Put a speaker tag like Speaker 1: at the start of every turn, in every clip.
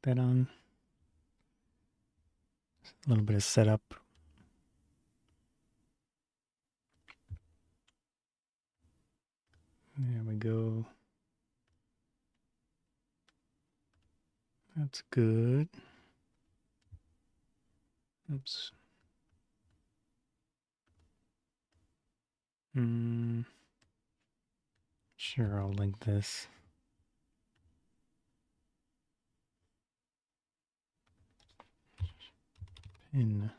Speaker 1: that on. A little bit of setup. There we go. That's good. Oops. Sure, I'll link this. In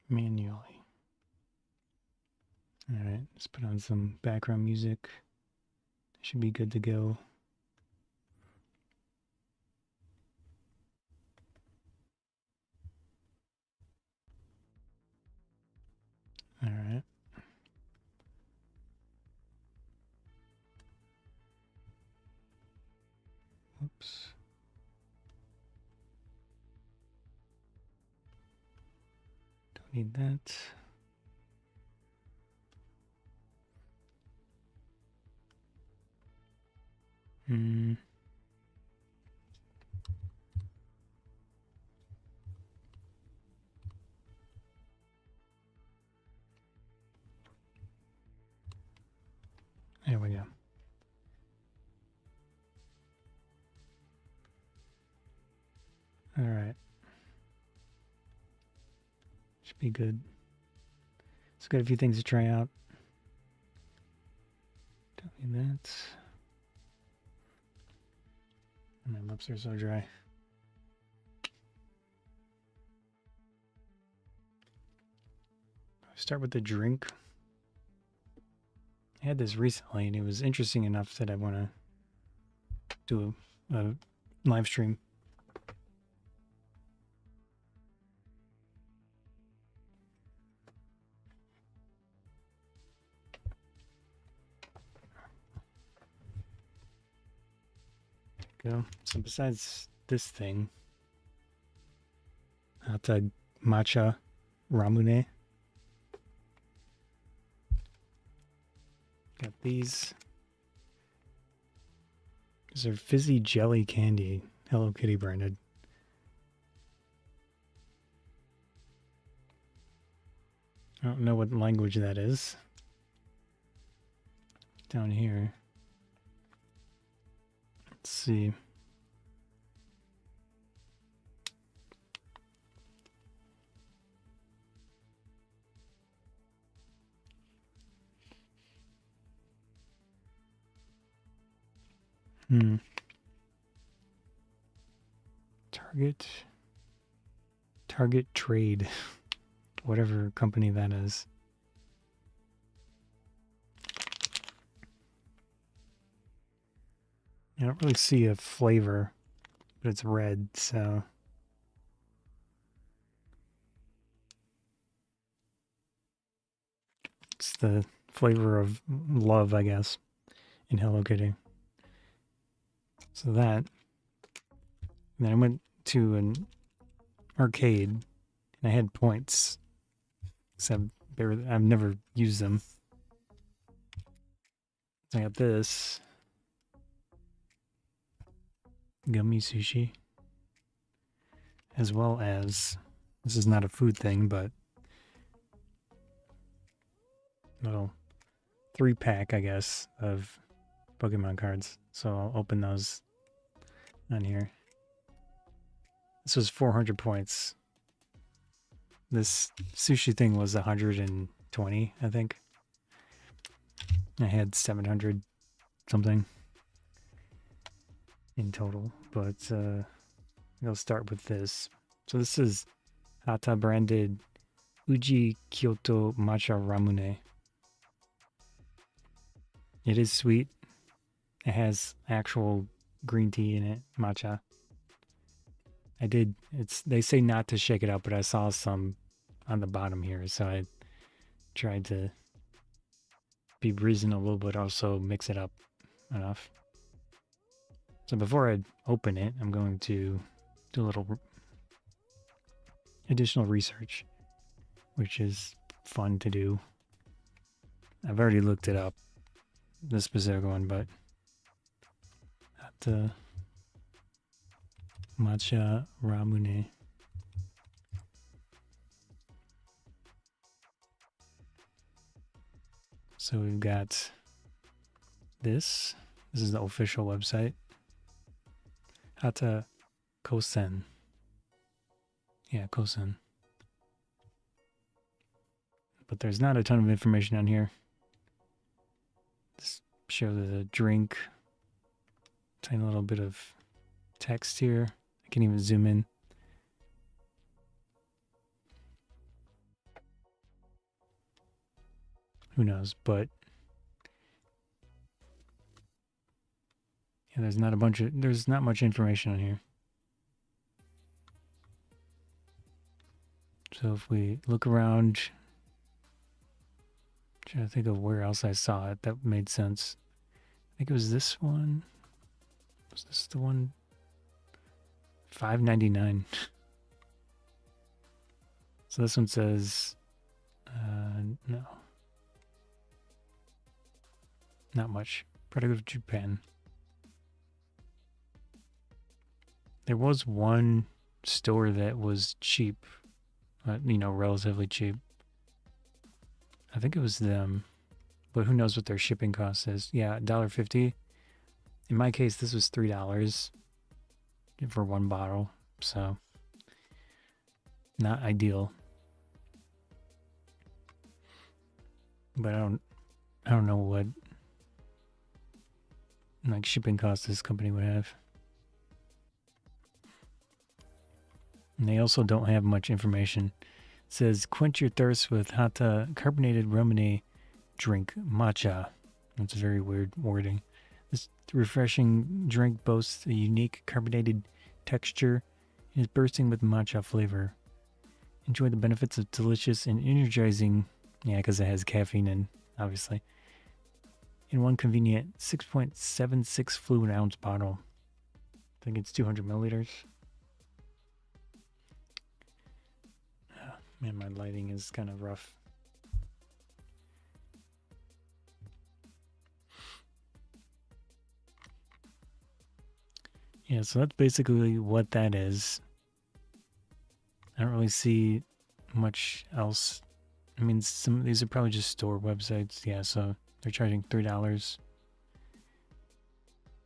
Speaker 1: manually. Alright, let's put on some background music. Should be good to go. Alright. Oops. Don't need that. There we go. All right. Should be good. So got a few things to try out. Don't need that. My lips are so dry. Start with the drink. I had this recently and it was interesting enough that I want to do a live stream. Go. So besides this thing, Hata Matcha Ramune. Got these. These are Fizzy jelly candy, Hello Kitty branded. I don't know what language that is. Down here. Let's see. Target Trade, whatever company that is. I don't really see a flavor, but it's red, so it's the flavor of love, I guess, in Hello Kitty. So that. And then I went to an arcade and I had points. So I've never used them. So I got this. Gummy Sushi. As well as, this is not a food thing, but little 3-pack, I guess, of Pokemon cards. So I'll open those on here. This was 400 points. This sushi thing was 120, I think. I had 700 something in total, but I'll start with this. So this is Hata branded Uji Kyoto Matcha Ramune. It is sweet. It has actual green tea in it, matcha. They say not to shake it up, but I saw some on the bottom here, so I tried to be reasonable, but also mix it up enough. So before I open it, I'm going to do a little additional research, which is fun to do. I've already looked it up, the specific one, but Hata Matcha Ramune. So we've got this. This is the official website. Hata Kosen. Yeah, Kosen. But there's not a ton of information on here. Just show the drink. Tiny little bit of text here. I can even zoom in. Who knows? But yeah, there's not much information on here. So if we look around, trying to think of where else I saw it that made sense. I think it was this one. Was this the one? $5.99. So this one says, no. Not much. Product of Japan. There was one store that was cheap, relatively cheap. I think it was them, but who knows what their shipping cost is. Yeah, $1.50. In my case, this was $3 for one bottle, so not ideal. But I don't know what like shipping costs this company would have. And they also don't have much information. It says, quench your thirst with Hata carbonated Ramune drink matcha. That's very weird wording. This refreshing drink boasts a unique carbonated texture and is bursting with matcha flavor. Enjoy the benefits of delicious and energizing, yeah, because it has caffeine in, obviously, in one convenient 6.76 fluid ounce bottle. I think it's 200 milliliters. Oh, man, my lighting is kind of rough. Yeah, so that's basically what that is. I don't really see much else. I mean, some of these are probably just store websites. Yeah, so they're charging $3. Let's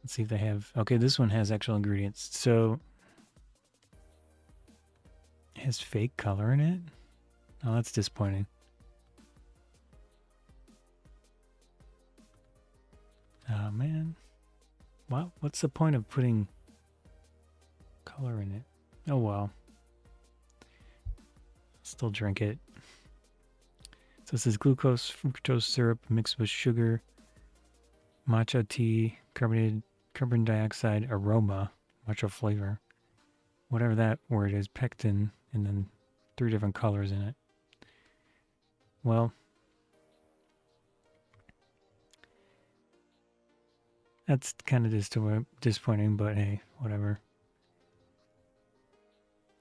Speaker 1: see if they have... Okay, this one has actual ingredients. So, it has fake color in it? Oh, that's disappointing. Oh, man. Well, what's the point of putting color in it? Oh, well. Still drink it. So it says glucose, fructose syrup mixed with sugar, matcha tea, carbonated carbon dioxide aroma, matcha flavor, whatever that word is, pectin, and then 3 different colors in it. Well, that's kind of disappointing, but hey, whatever.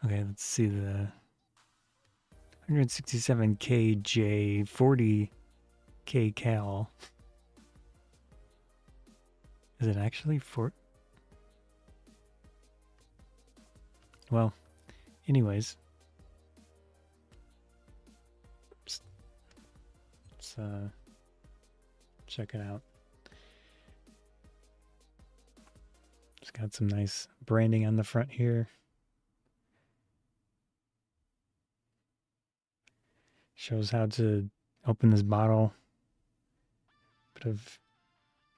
Speaker 1: Okay, let's see the 167 kJ, 40 kcal. Is it actually for? Well, anyways. Let's check it out. It's got some nice branding on the front here. Shows how to open this bottle. Bit of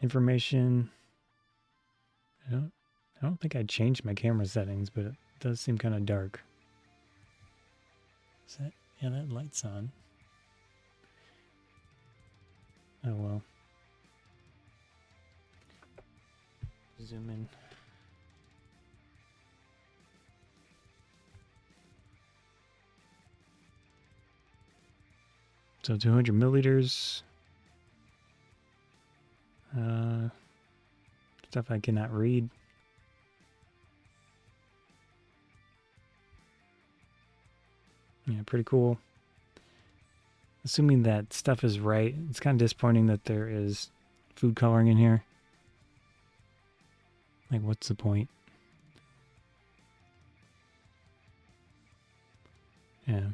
Speaker 1: information. I don't think I changed my camera settings, but it does seem kind of dark. Is that? Yeah, that light's on. Oh well. Zoom in. So 200 milliliters. Stuff I cannot read. Yeah, pretty cool. Assuming that stuff is right, it's kind of disappointing that there is food coloring in here. Like, what's the point? Yeah.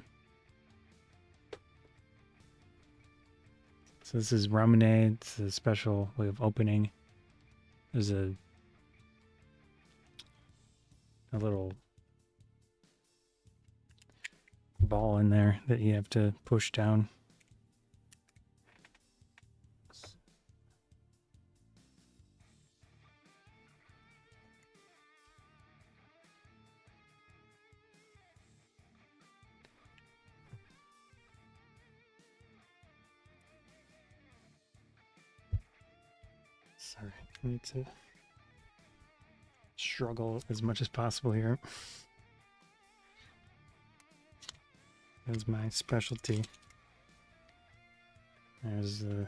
Speaker 1: So this is Ramune. It's a special way of opening. There's a little ball in there that you have to push down. Sorry, I need to struggle as much as possible here. That's my specialty. There's the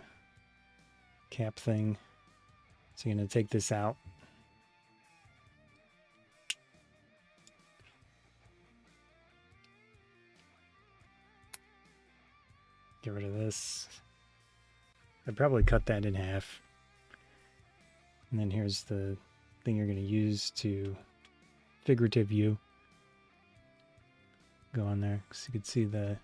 Speaker 1: cap thing. So you're going to take this out. Get rid of this. I'd probably cut that in half. And then here's the thing you're going to use to figurative view. Go on there so you can see the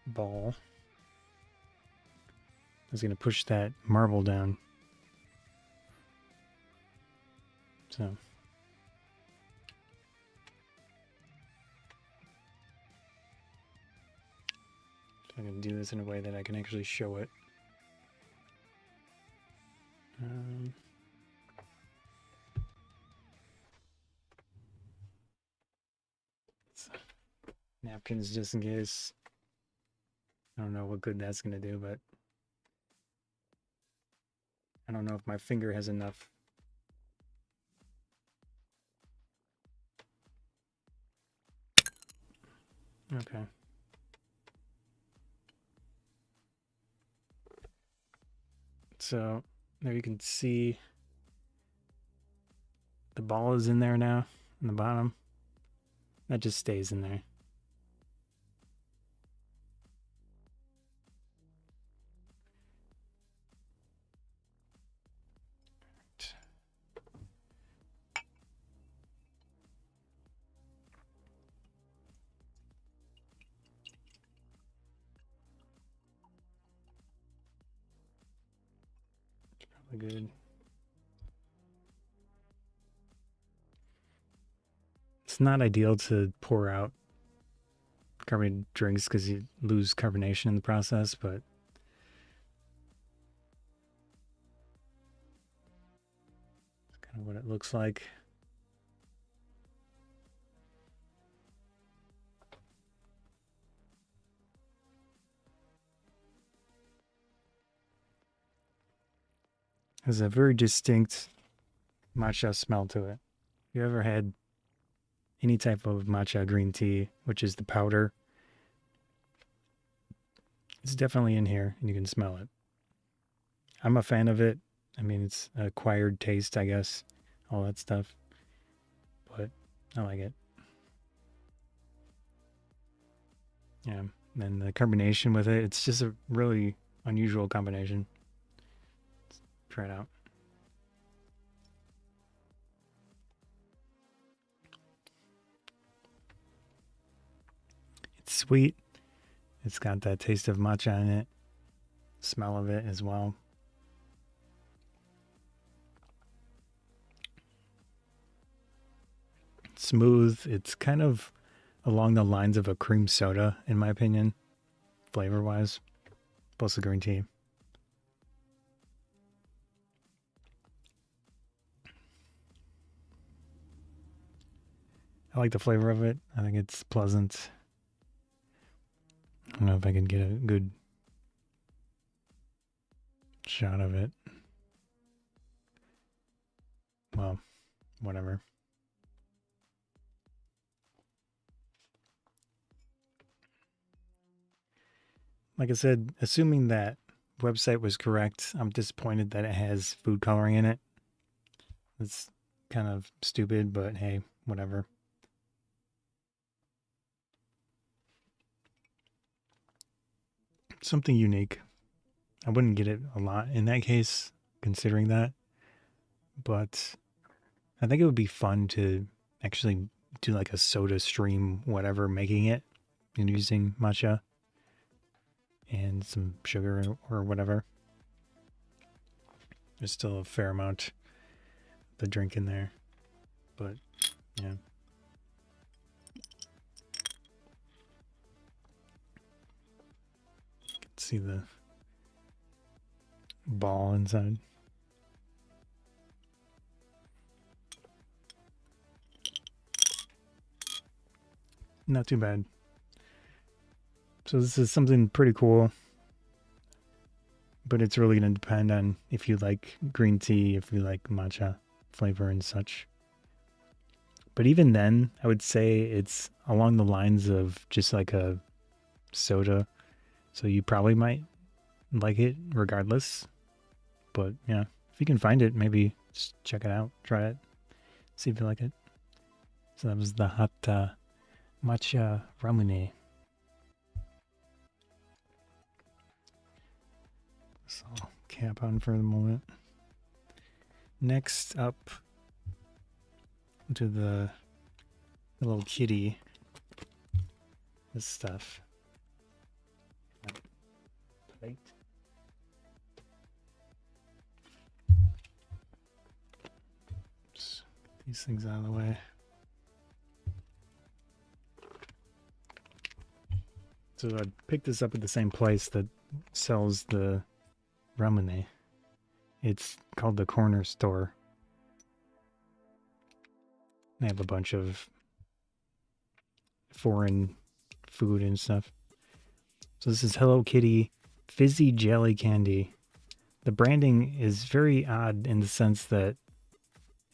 Speaker 1: ball. I was going to push that marble down. So I'm going to do this in a way that I can actually show it. Napkins just in case. I don't know what good that's going to do, but I don't know if my finger has enough. Okay. So there you can see the ball is in there now in the bottom. That just stays in there. It's probably good. It's not ideal to pour out carbonated drinks because you lose carbonation in the process, but it's kind of what it looks like. Has a very distinct matcha smell to it. If you ever had any type of matcha green tea, which is the powder, it's definitely in here and you can smell it. I'm a fan of it. I mean, it's acquired taste, I guess, all that stuff, but I like it. Yeah, and the carbonation with it, it's just a really unusual combination. Let's try it out. It's sweet. It's got that taste of matcha in it. Smell of it as well. Smooth. It's kind of along the lines of a cream soda, in my opinion, flavor wise, plus the green tea. I like the flavor of it. I think it's pleasant. I don't know if I can get a good shot of it. Well, whatever. Like I said, assuming that website was correct, I'm disappointed that it has food coloring in it. It's kind of stupid, but hey, whatever. Something unique. I wouldn't get it a lot in that case, considering that. but I think it would be fun to actually do like a soda stream, whatever, making it and using matcha and some sugar or whatever. There's still a fair amount of the drink in there, but yeah. You can see the ball inside. Not too bad. So this is something pretty cool, but it's really going to depend on if you like green tea, if you like matcha flavor and such. But even then, I would say it's along the lines of just like a soda. So you probably might like it regardless. But yeah, if you can find it, maybe just check it out, try it, see if you like it. So that was the Hata Matcha Ramune. So I'll cap on for the moment. Next up to the little kitty. This stuff. Plate. Just get these things out of the way. So I picked this up at the same place that sells the ramune. It's called the Corner Store. They have a bunch of foreign food and stuff. So this is Hello Kitty Fizzy Jelly Candy. The branding is very odd in the sense that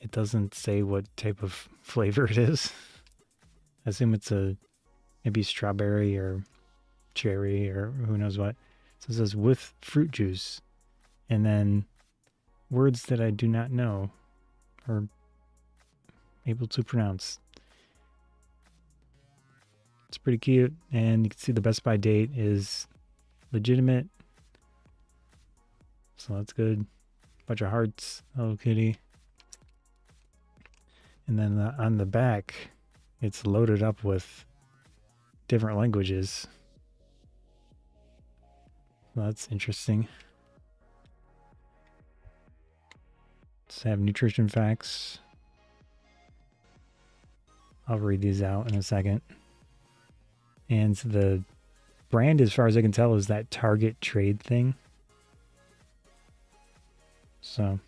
Speaker 1: it doesn't say what type of flavor it is. I assume it's maybe strawberry or cherry or who knows what. So it says with fruit juice. And then words that I do not know or able to pronounce. It's pretty cute, and you can see the Best By date is legitimate, so that's good. Bunch of hearts, Hello Kitty. And then on the back, it's loaded up with different languages. So that's interesting. Let's have nutrition facts. I'll read these out in a second. And the brand, as far as I can tell, is that Target trade thing. So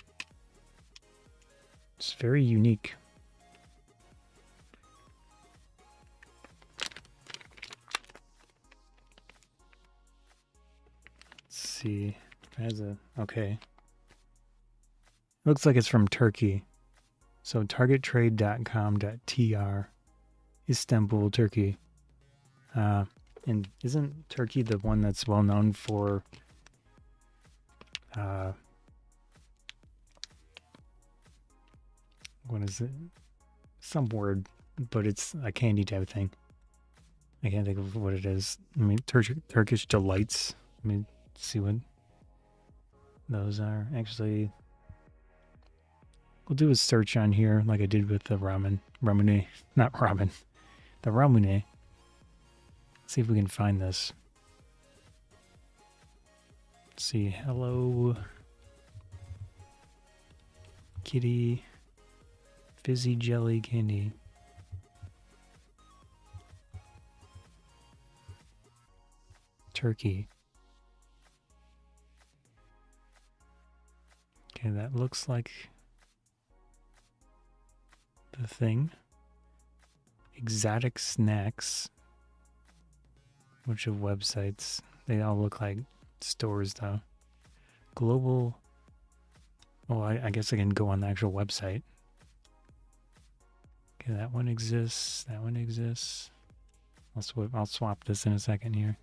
Speaker 1: it's very unique. Let's see. It has a okay. Looks like it's from Turkey. So targettrade.com.tr, Istanbul, Turkey. And isn't Turkey the one that's well known for what is it? Some word, but it's a candy type thing. I can't think of what it is. I mean, Turkish delights. Let me see what those are. Actually, we'll do a search on here like I did with the ramune, not ramen, the ramune. See if we can find this. Let's see, Hello Kitty Fizzy Jelly Candy. Turkey. Okay, that looks like the thing. Exotic snacks. Bunch of websites. They all look like stores though. Global. Oh, I guess I can go on the actual website. Okay, that one exists. That one exists. I'll swap this in a second here.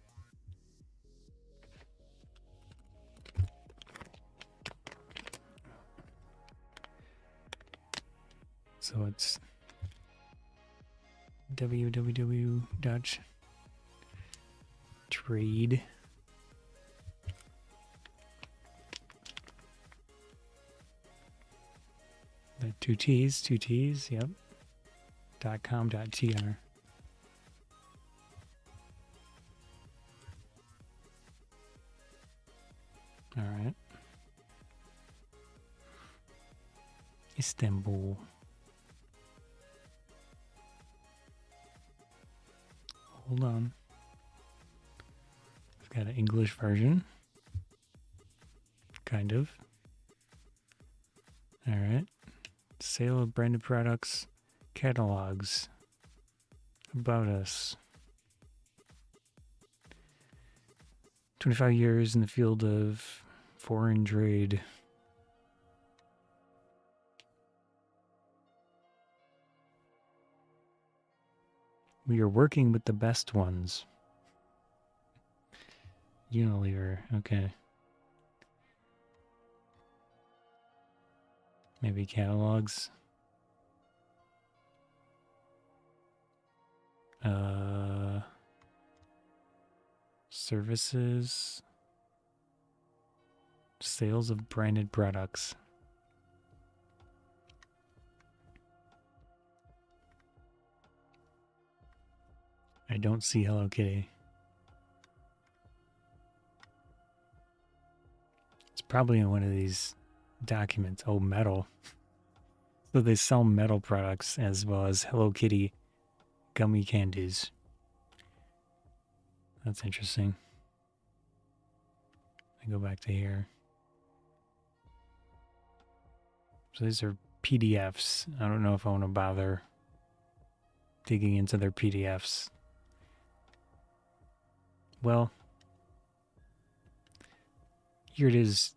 Speaker 1: So it's www.trade. The two T's, yep. .com.tr. All right. Istanbul. Hold on. I've got an English version. Kind of. All right. Sale of branded products. Catalogs. About us. 25 years in the field of foreign trade. We are working with the best ones. Unilever, okay. Maybe catalogs. Services. Sales of branded products. I don't see Hello Kitty. It's probably in one of these documents. Oh, metal. So they sell metal products as well as Hello Kitty gummy candies. That's interesting. I go back to here. So these are PDFs. I don't know if I want to bother digging into their PDFs. Well, here it is.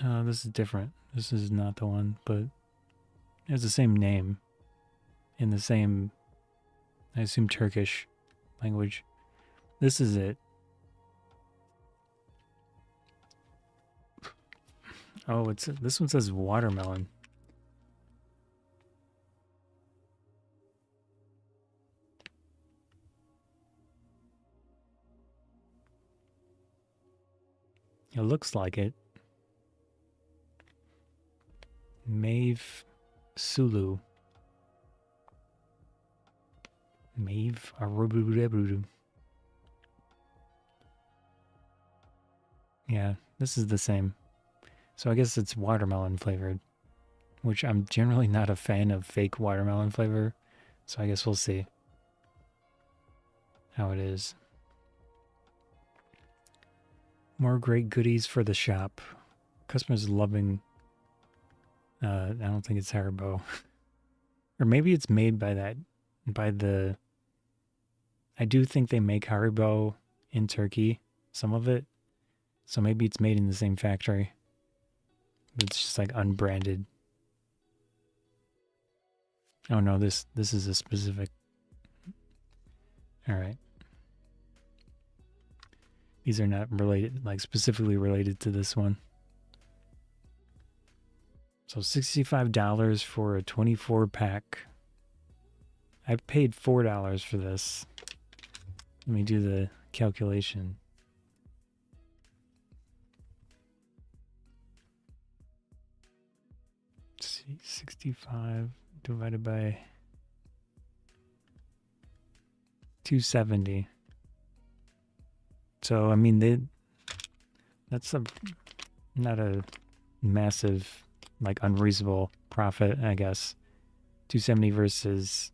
Speaker 1: This is different. This is not the one, but it has the same name in the same, I assume, Turkish language. This is it. Oh, this one says watermelon. It looks like it. Mave Sulu. Mave Aruburu. Yeah, this is the same. So I guess it's watermelon flavored, which I'm generally not a fan of fake watermelon flavor. So I guess we'll see how it is. More great goodies for the shop. Customers loving. I don't think it's Haribo. Or maybe it's made by the. I do think they make Haribo in Turkey, some of it. So maybe it's made in the same factory. But it's just like unbranded. Oh no, this is a specific. All right. These are not related, like specifically related to this one. So $65 for a 24 pack. I paid $4 for this. Let me do the calculation. Let's see, 65 divided by 270. So I mean that's not a massive, like, unreasonable profit, I guess. 270 versus,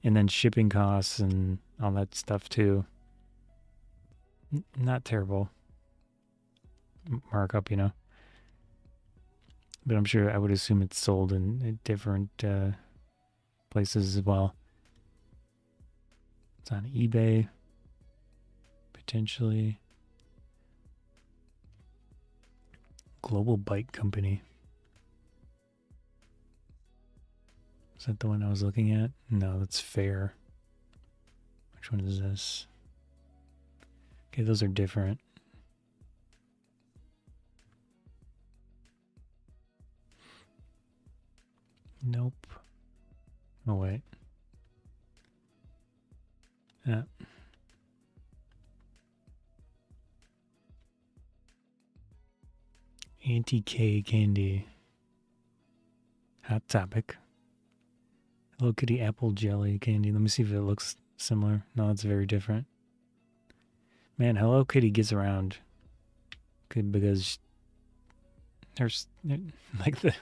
Speaker 1: and then shipping costs and all that stuff too. Not terrible markup, you know. But I'm sure, I would assume it's sold in different places as well. It's on eBay, potentially. Global Bike Company. Is that the one I was looking at? No, that's Fair. Which one is this? Okay, those are different. Nope. Oh, wait. Yeah. Anti-K candy. Hot topic. Hello Kitty apple jelly candy. Let me see if it looks similar. No, it's very different. Man, Hello Kitty gets around. Good, because there's like the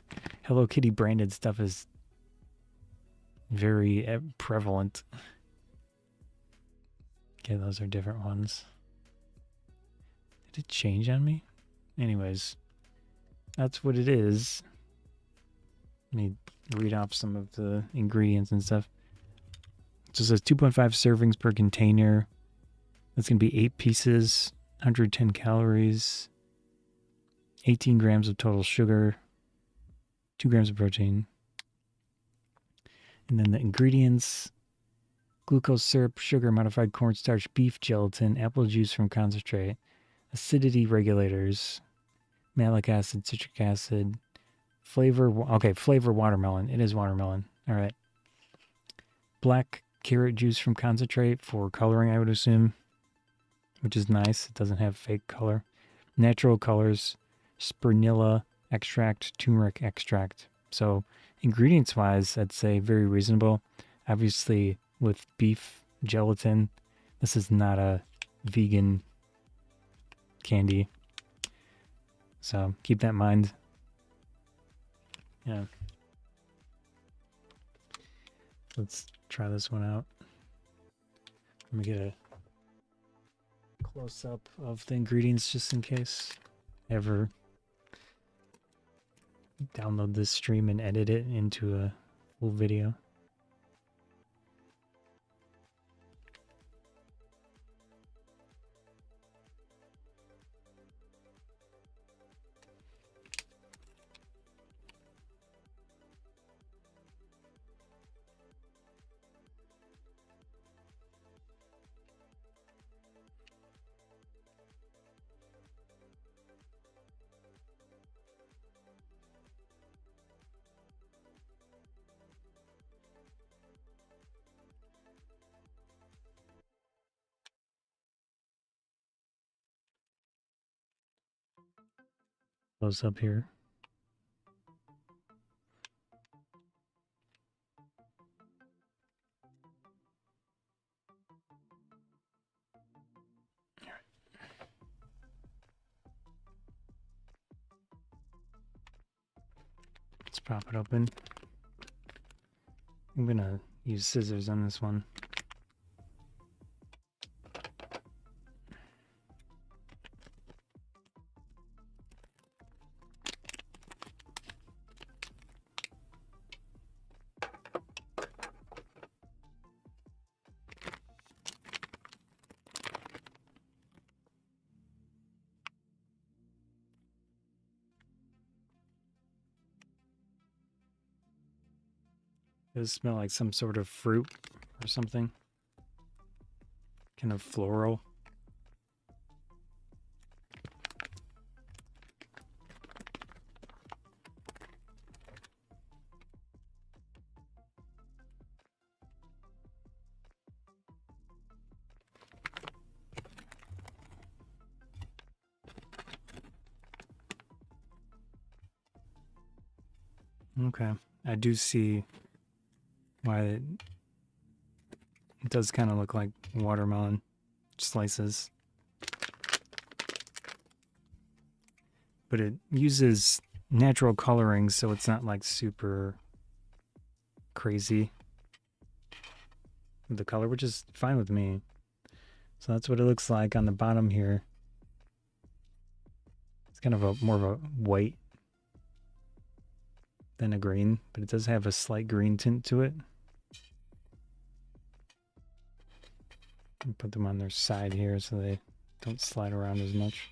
Speaker 1: Hello Kitty branded stuff is very prevalent. Okay, those are different ones. Did it change on me? Anyways, that's what it is. Let me read off some of the ingredients and stuff. So it says 2.5 servings per container. That's going to be 8 pieces, 110 calories, 18 grams of total sugar, 2 grams of protein. And then the ingredients: glucose syrup, sugar, modified cornstarch, beef gelatin, apple juice from concentrate, acidity regulators, malic acid, citric acid, flavor watermelon. It is watermelon. All right. Black carrot juice from concentrate for coloring, I would assume, which is nice. It doesn't have fake color. Natural colors, spirulina extract, turmeric extract. So ingredients wise, I'd say very reasonable. Obviously, with beef gelatin, this is not a vegan candy. So keep that in mind. Yeah. Let's try this one out. Let me get a close up of the ingredients just in case I ever download this stream and edit it into a full video. Close up here. Let's pop it open. I'm gonna use scissors on this one. It does smell like some sort of fruit or something. Kind of floral. Okay. I do see why it does kind of look like watermelon slices. But it uses natural coloring, so it's not like super crazy with the color, which is fine with me. So that's what it looks like on the bottom here. It's kind of a more of a white than a green, but it does have a slight green tint to it. And put them on their side here so they don't slide around as much.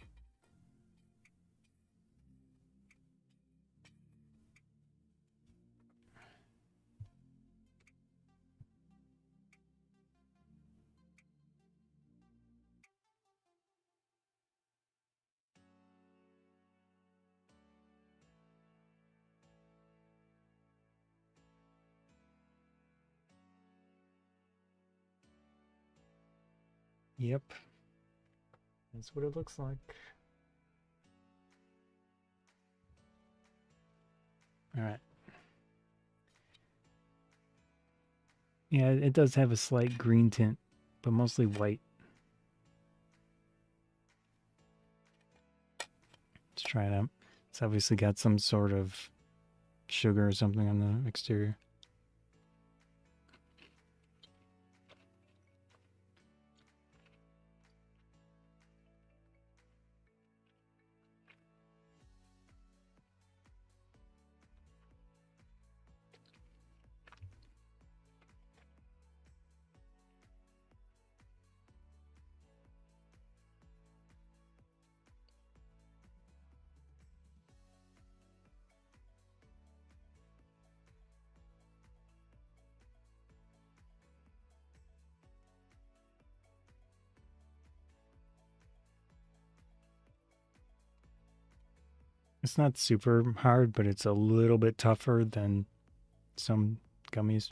Speaker 1: Yep. That's what it looks like. All right. Yeah, it does have a slight green tint, but mostly white. Let's try it out. It's obviously got some sort of sugar or something on the exterior. It's not super hard, but it's a little bit tougher than some gummies.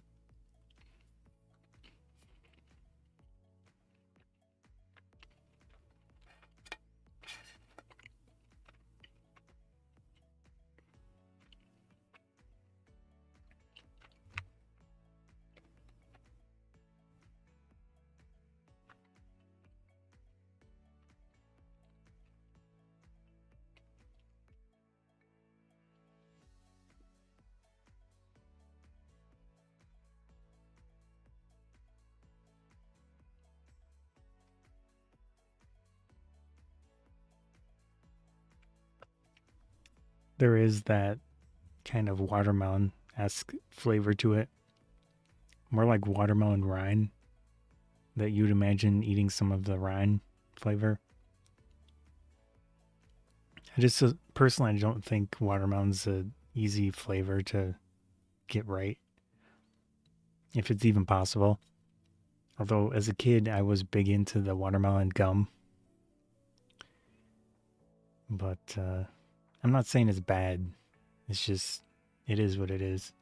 Speaker 1: There is that kind of watermelon-esque flavor to it. More like watermelon rind that you'd imagine eating some of the rind flavor. I just personally, I don't think watermelon's a easy flavor to get right, if it's even possible. Although as a kid, I was big into the watermelon gum, but I'm not saying it's bad. It's just, it is what it is.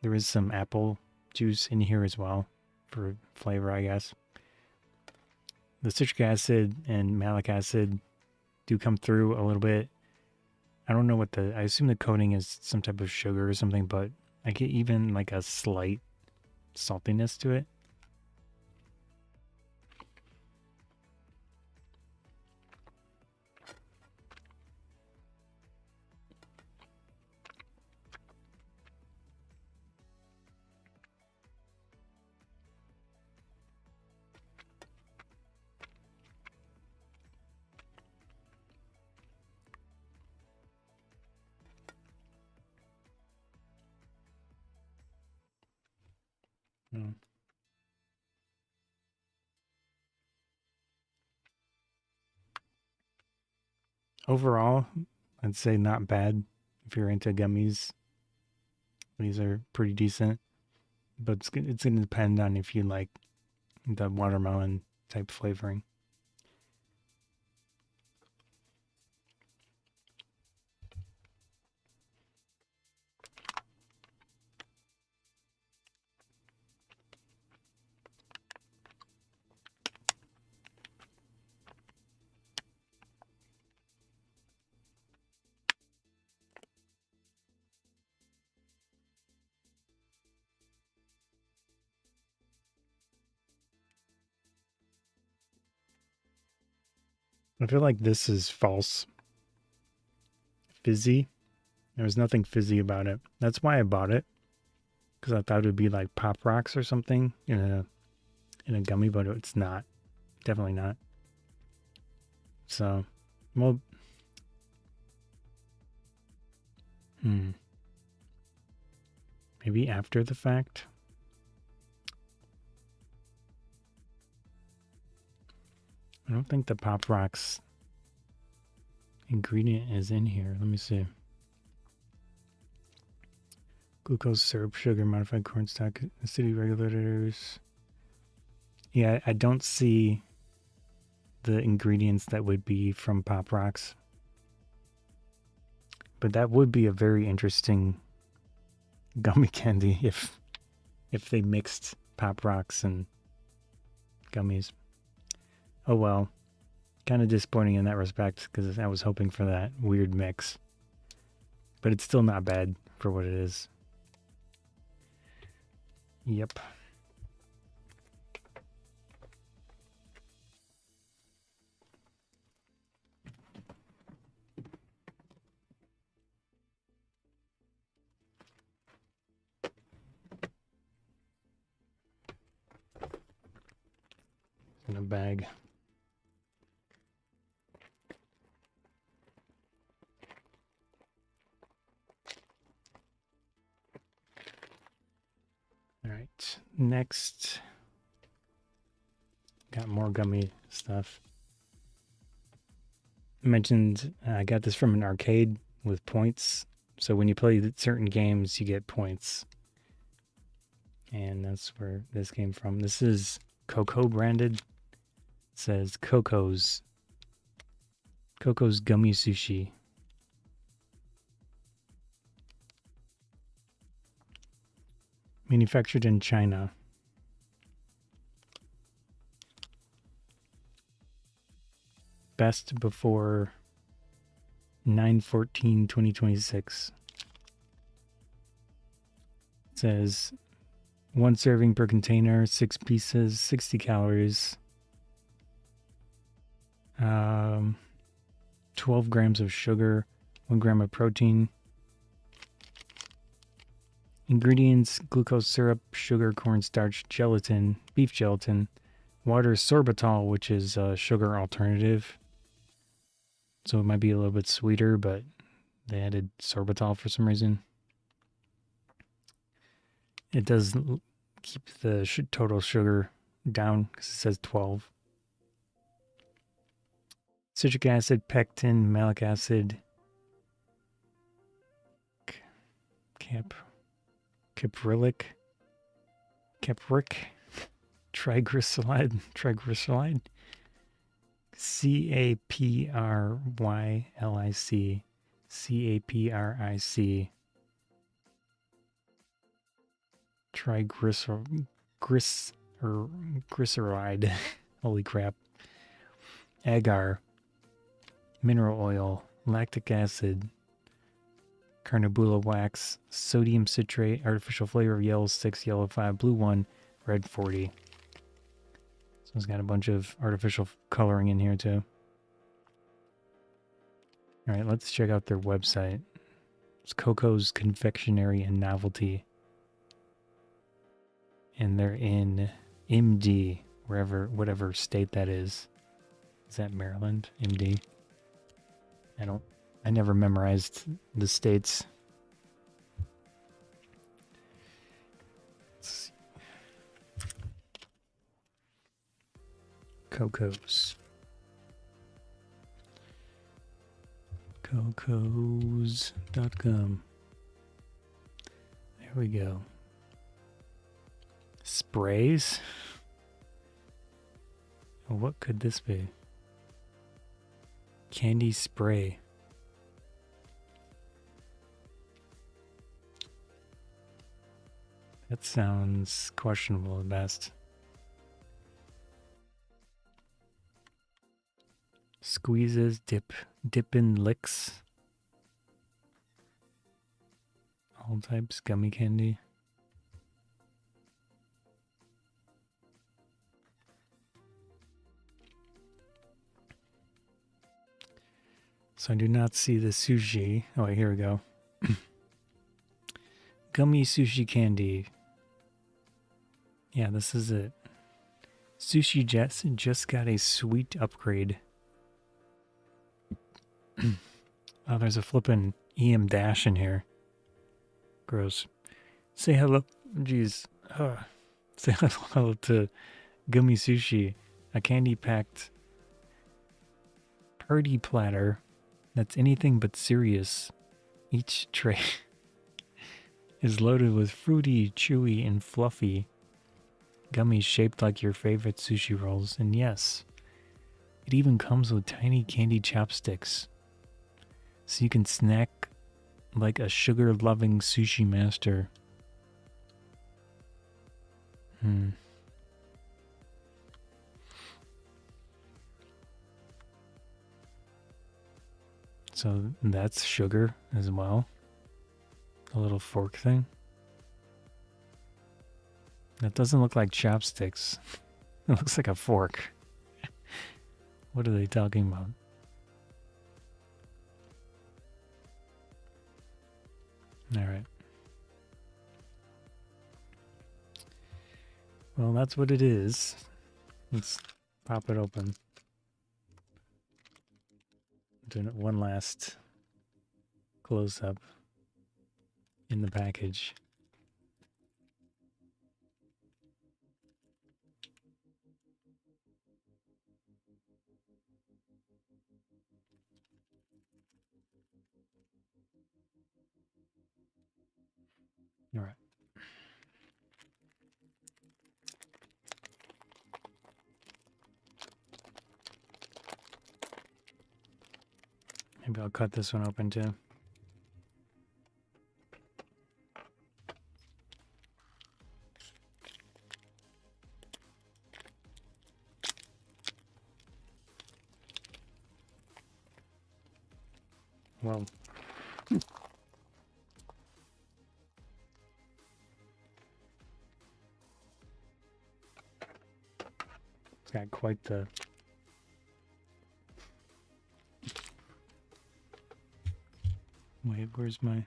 Speaker 1: There is some apple juice in here as well for flavor, I guess. The citric acid and malic acid do come through a little bit. I don't know what I assume the coating is some type of sugar or something, but I get even like a slight saltiness to it. Mm. Overall, I'd say not bad. If you're into gummies, these are pretty decent. But it's going to depend on if you like the watermelon type flavoring. I feel like this is false. Fizzy. There was nothing fizzy about it. That's why I bought it, because I thought it would be like Pop Rocks or something in a gummy, but it's not. Definitely not. So, well, maybe after the fact. I don't think the Pop Rocks ingredient is in here. Let me see. Glucose, syrup, sugar, modified cornstarch, acidity regulators. Yeah, I don't see the ingredients that would be from Pop Rocks. But that would be a very interesting gummy candy if they mixed Pop Rocks and gummies. Oh well. Kind of disappointing in that respect because I was hoping for that weird mix. But it's still not bad for what it is. Yep. a bag. All right, next, got more gummy stuff. I mentioned I got this from an arcade with points. So when you play certain games, you get points. And that's where this came from. This is Koko branded. It says Coco's Gummy Sushi. Manufactured in China. Best before 9/14/2026. It says 1 serving per container, 6 pieces, 60 calories. 12 grams of sugar, 1 gram of protein. Ingredients: glucose syrup, sugar, cornstarch, gelatin, beef gelatin, water sorbitol, which is a sugar alternative. So it might be a little bit sweeter, but they added sorbitol for some reason. It does keep the total sugar down because it says 12. Citric acid, pectin, malic acid, capric, triglyceride, capric, triglyceride, holy crap, agar, mineral oil, lactic acid, carnauba wax, sodium citrate, artificial flavor of yellow 6, yellow 5, blue 1, red 40. So it's got a bunch of artificial coloring in here too. All right, let's check out their website. It's Coco's Confectionery and Novelty. And they're in MD, whatever state that is. Is that Maryland? MD? I never memorized the states. Let's see. Cocos.com. There we go. Sprays? What could this be? Candy spray. That sounds questionable at best. Squeezes, dip in licks. All types, gummy candy. So I do not see the sushi. Oh, wait, here we go. Gummy sushi candy. Yeah, this is it. Sushi Jets just got a sweet upgrade. Oh, there's a flippin' EM dash in here. Gross. Say hello. Jeez. Say hello to Gummy Sushi, a candy-packed party platter that's anything but serious. Each tray is loaded with fruity, chewy, and fluffy gummies shaped like your favorite sushi rolls. And yes, it even comes with tiny candy chopsticks, so you can snack like a sugar-loving sushi master. So that's sugar as well. A little fork thing. That doesn't look like chopsticks. It looks like a fork. What are they talking about? All right. Well, that's what it is. Let's Pop it open. Doing it one last close up in the package. All right. Maybe I'll cut this one open too. Well, it's got quite the wait, where's my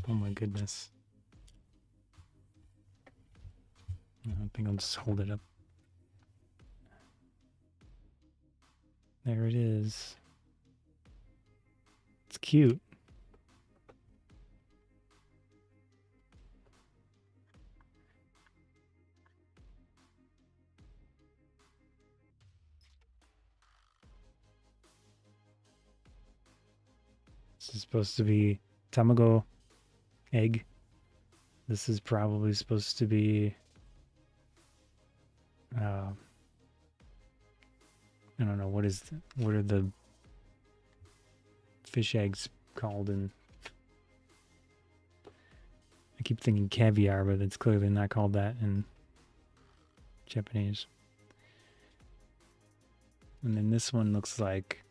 Speaker 1: oh my goodness. I think I'll just hold it up. There it is. It's cute. This is supposed to be tamago egg. This is probably supposed to be I don't know what are the fish eggs called in I keep thinking caviar, but it's clearly not called that in Japanese. And then this one looks like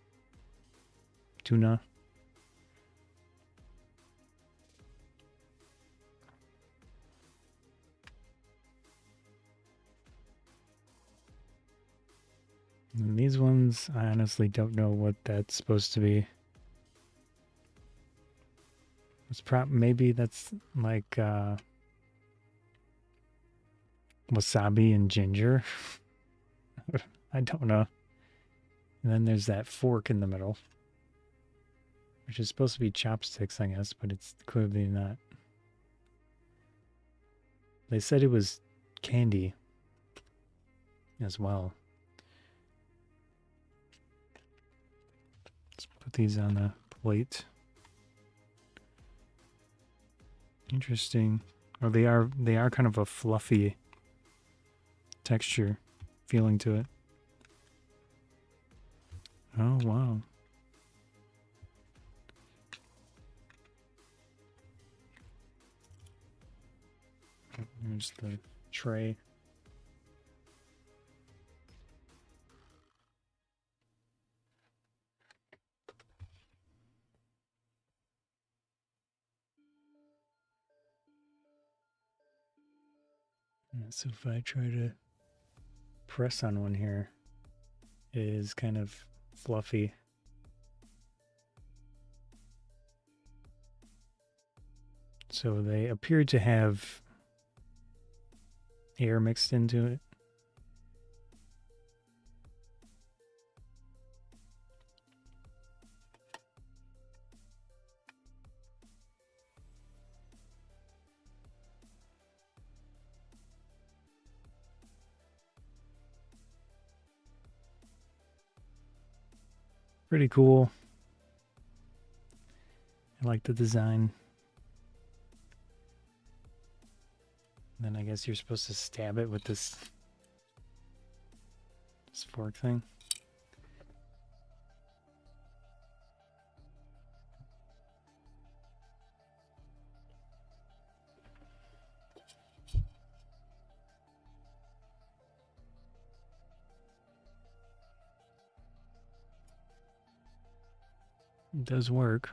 Speaker 1: tuna. And these ones, I honestly don't know what that's supposed to be. It's maybe that's like wasabi and ginger. I don't know. And then there's that fork in the middle, which is supposed to be chopsticks, I guess, but it's clearly not. They said it was candy as well. Let's put these on the plate. Interesting. Oh, they are kind of a fluffy texture feeling to it. Oh, wow. Here's the tray. So if I try to press on one here, it is kind of fluffy. So they appear to have air mixed into it. Pretty cool. I like the design. Then I guess you're supposed to stab it with this fork thing. It does work.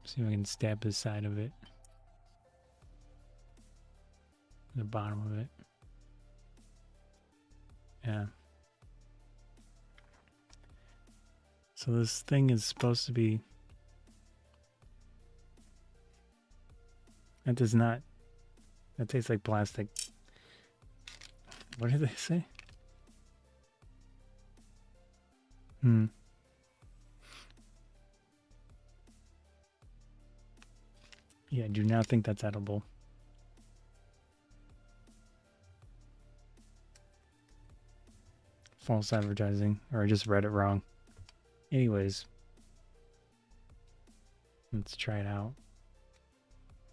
Speaker 1: See if I can stab the side of it. The bottom of it. Yeah. So this thing is supposed to be... That does not That tastes like plastic. What did they say? Hmm. Yeah, I do not think that's edible. False advertising, or I just read it wrong. Anyways, let's try it out.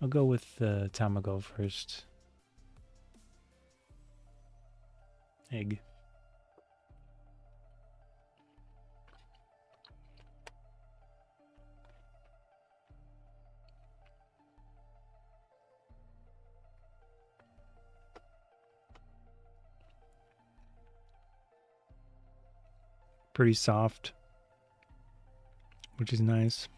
Speaker 1: I'll go with the tamago first. Egg. Pretty soft, which is nice.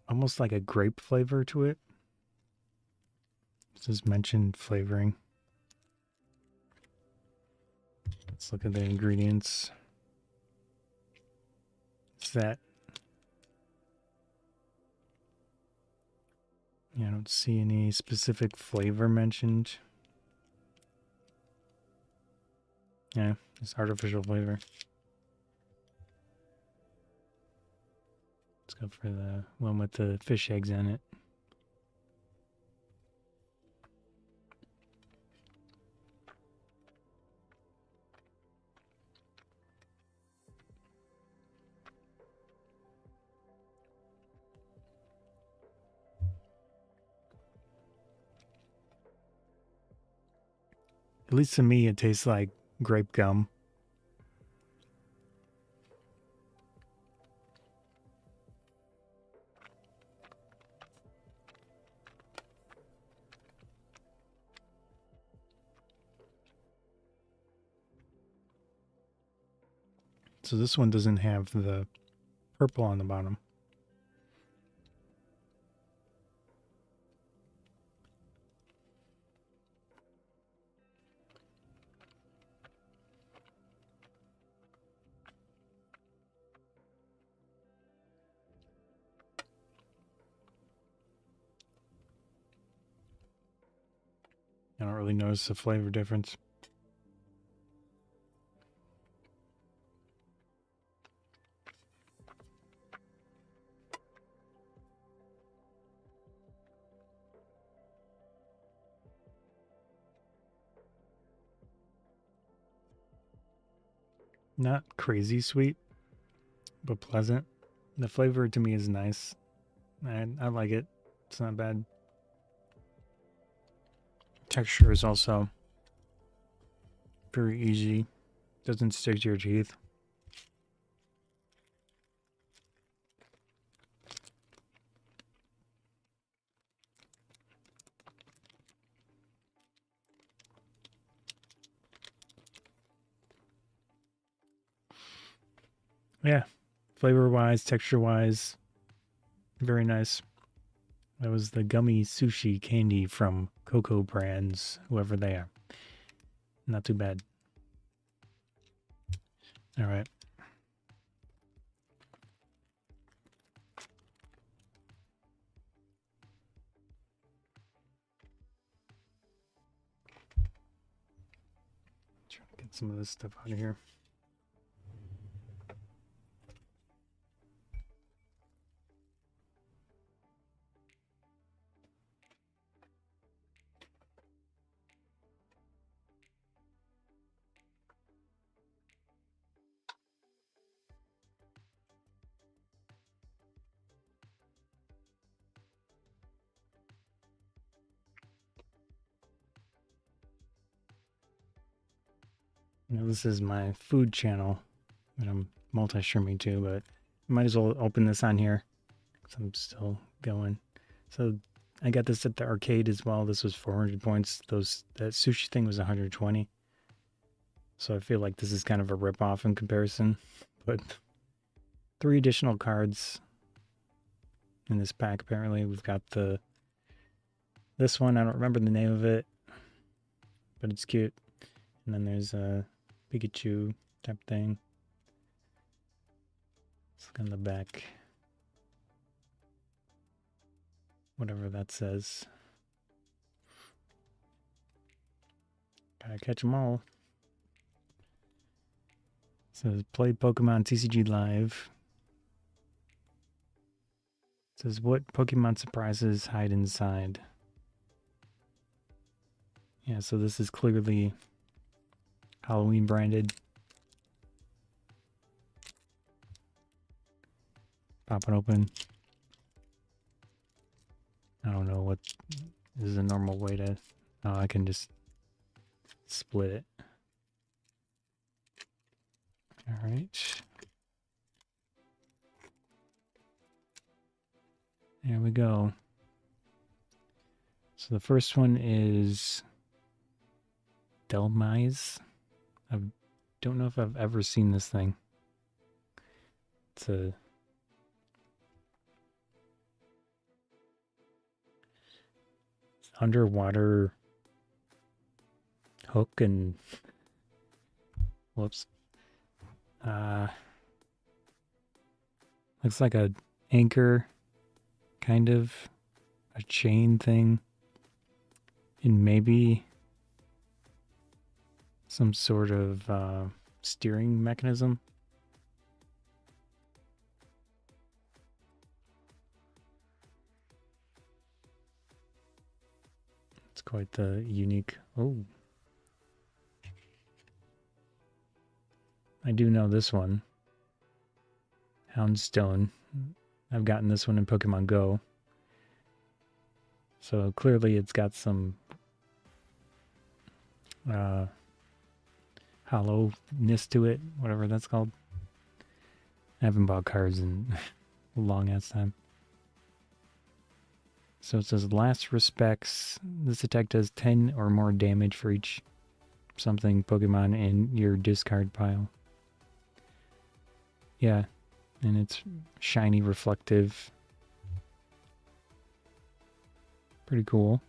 Speaker 1: Almost like a grape flavor to it. This is mentioned flavoring. Let's look at the ingredients. Is that? Yeah, I don't see any specific flavor mentioned. Yeah, it's artificial flavor. Let's go for the one with the fish eggs in it. At least to me, it tastes like grape gum. So this one doesn't have the purple on the bottom. I don't really notice the flavor difference. Not crazy sweet, but pleasant. The flavor to me is nice. I like it. It's not bad. Texture is also very easy. Doesn't stick to your teeth. Yeah, flavor wise, texture wise, very nice. That was the Gummy Sushi candy from Koko brands, whoever they are. Not too bad. All right. Try to get some of this stuff out of here. Now, this is my food channel that I'm multi-streaming to, but I might as well open this on here because I'm still going. So I got this at the arcade as well. This was 400 points. That sushi thing was 120. So I feel like this is kind of a rip-off in comparison. But 3 additional cards in this pack apparently. We've got this one, I don't remember the name of it, but it's cute. And then there's a Pikachu type thing. Let's look on the back. Whatever that says. Gotta catch them all. Says play Pokemon TCG Live. Says what Pokemon surprises hide inside. Yeah, so this is clearly Halloween branded. Pop it open. I don't know what is a normal way to... Oh, I can just split it. Alright. There we go. So the first one is Delmise. I don't know if I've ever seen this thing. It's a underwater hook and whoops. Looks like a anchor, kind of a chain thing, and maybe some sort of steering mechanism. It's quite the unique. Oh, I do know this one. Houndstone. I've gotten this one in Pokemon Go. So clearly it's got some hollowness to it, whatever that's called. I haven't bought cards in a long ass time. So it says last respects. This attack does 10 or more damage for each something Pokemon in your discard pile. Yeah, and it's shiny, reflective. Pretty cool.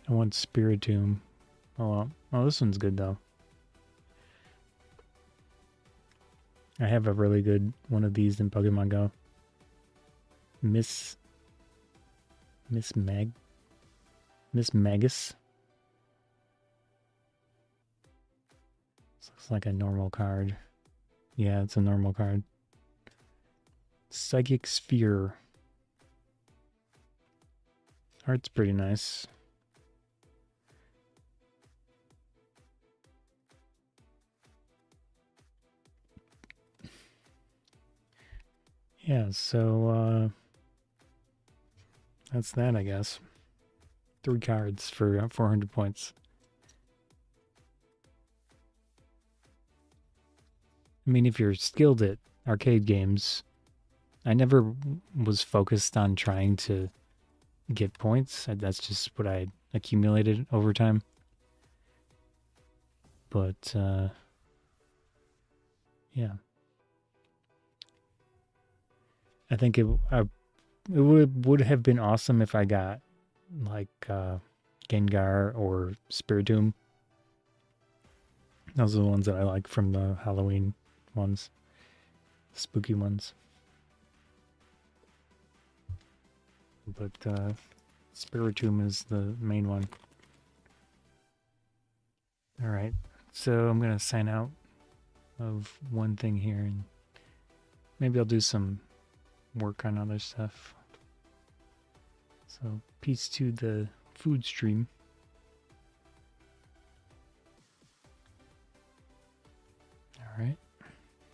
Speaker 1: I want Spiritomb. Oh well. Oh, this one's good though. I have a really good one of these in Pokemon Go. Miss Magus. This looks like a normal card. Yeah, it's a normal card. Psychic Sphere. Art's pretty nice. Yeah, so that's that, I guess. 3 cards for 400 points. I mean, if you're skilled at arcade games, I never was focused on trying to get points. That's just what I accumulated over time. But, yeah. I think it would have been awesome if I got, like, Gengar or Spiritomb. Those are the ones that I like from the Halloween ones. Spooky ones. But Spiritomb is the main one. Alright, so I'm going to sign out of one thing here, and maybe I'll do some work on other stuff. So peace to the food stream. Alright.